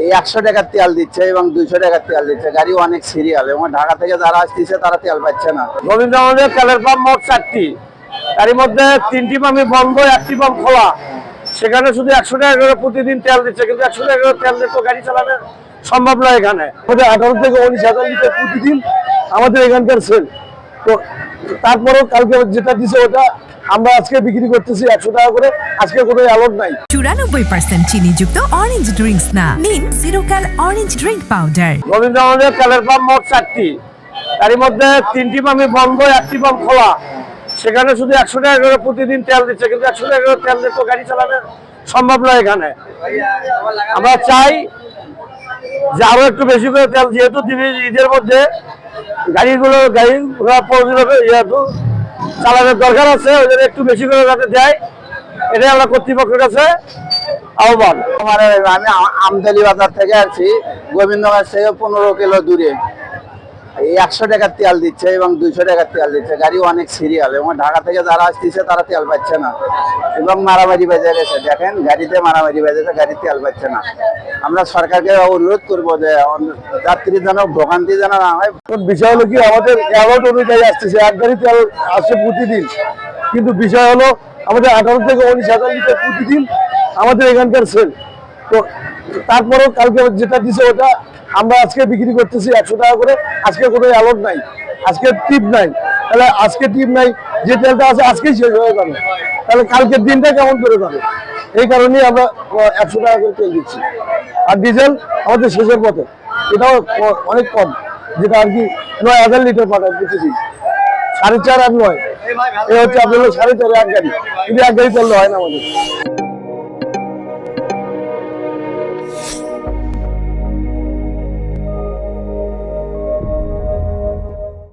এই 100 টাকার তেল দিচ্ছে এবং 200 টাকার তেল দিচ্ছে। গাড়ি অনেক সিরিয়াল এবং ঢাকা থেকে যারা আসতেছে তারা তেল পাচ্ছে না। গোবিন্দগঞ্জের তেলের পাম্প মোট 4টি, তার মধ্যে 3টি পাম্পই বন্ধ, 1টি পাম্প খোলা। সেখানে শুধু 100 টাকা করে প্রতিদিন তেল দিচ্ছে, কিন্তু 100 টাকা করে তেল দিয়ে তো গাড়ি চালানো সম্ভব নয়। এখানে 18 থেকে 19,000 লিটার প্রতিদিন আমাদের এখানকার সেল। তো তারপরেও কালকে যেটা দিছে ওটা আমরা আজকে বিক্রি করতেছি 100 টাকা করে। আজকে কোনো অ্যালার্ট নাই। 94% চিনিযুক্ত অরেঞ্জ ড্রিঙ্কস না, নিন জিরো ক্যাল অরেঞ্জ ড্রিঙ্ক পাউডার। গোবিন্দগঞ্জের তেলের পাম্প মোট 4টি, তার মধ্যে 3টি পাম্পই বন্ধ, 1টি পাম্প খোলা। সেখানে শুধু 100 টাকা করে প্রতিদিন তেল দিচ্ছে, কিন্তু 100 টাকা করে তেল দিয়ে তো গাড়ি চালানো সম্ভব নয়। এখানে আমরা চাই যে আরো একটু বেশি করে তেল, যেহেতু ঈদের মধ্যে গাড়ি চালানোর দরকার আছে, ওই জন্য একটু বেশি করে যাতে দেয়, এটাই আমরা কর্তৃপক্ষের কাছে আহ্বান। আমি আমতলী বাজার থেকে আসছি, গোবিন্দগঞ্জ থেকে 15 কিলো দূরে। এই 100 টাকার তেল দিচ্ছে এবং 200 টাকার তেল দিচ্ছে। গাড়ি অনেক সিরিয়াল এবং ঢাকা থেকে যারা আসতেছে তারা তেল পাচ্ছে না এবং মারামারি বেজে গেছে। দেখেন গাড়িতে মারামারি বেজেছে, গাড়ি তেল পাচ্ছে না। আমরা সরকারকে অনুরোধ করবো যে যাত্রী যেন ভোগান্তি যেন না হয়। বিষয় হলো কি, আমাদের অ্যালার্ট অনুযায়ী আসতেছে, 1 গাড়ি তেল আসছে প্রতিদিন, কিন্তু বিষয় হলো আমাদের 18 থেকে 19,000 লিটার প্রতিদিন আমাদের এখানকার সেল। তো তারপরেও কালকে যেটা দিছে ওটা আমরা আজকে বিক্রি করতেছি 100 টাকা করে। আজকে কোনো অ্যালার্ট নাই, আজকে টিপ নাই। তাহলে আজকে টিপ নাই, যে তেলটা আছে আজকেই শেষ হয়ে যাবে, তাহলে কালকের দিনটা কেমন করে যাবে? এই কারণেই আমরা 100 টাকা করে তেল দিচ্ছি। আর ডিজেল আমাদের শেষের পথে, এটাও অনেক কম, যেটা আর কি 9,000 লিটার পাঠায় প্রতিদিন। 4.5 আর 9 এ হচ্ছে আপনার 4.5 এক গাড়ি, কিন্তু 1 গাড়ি তেল হয় না আমাদের।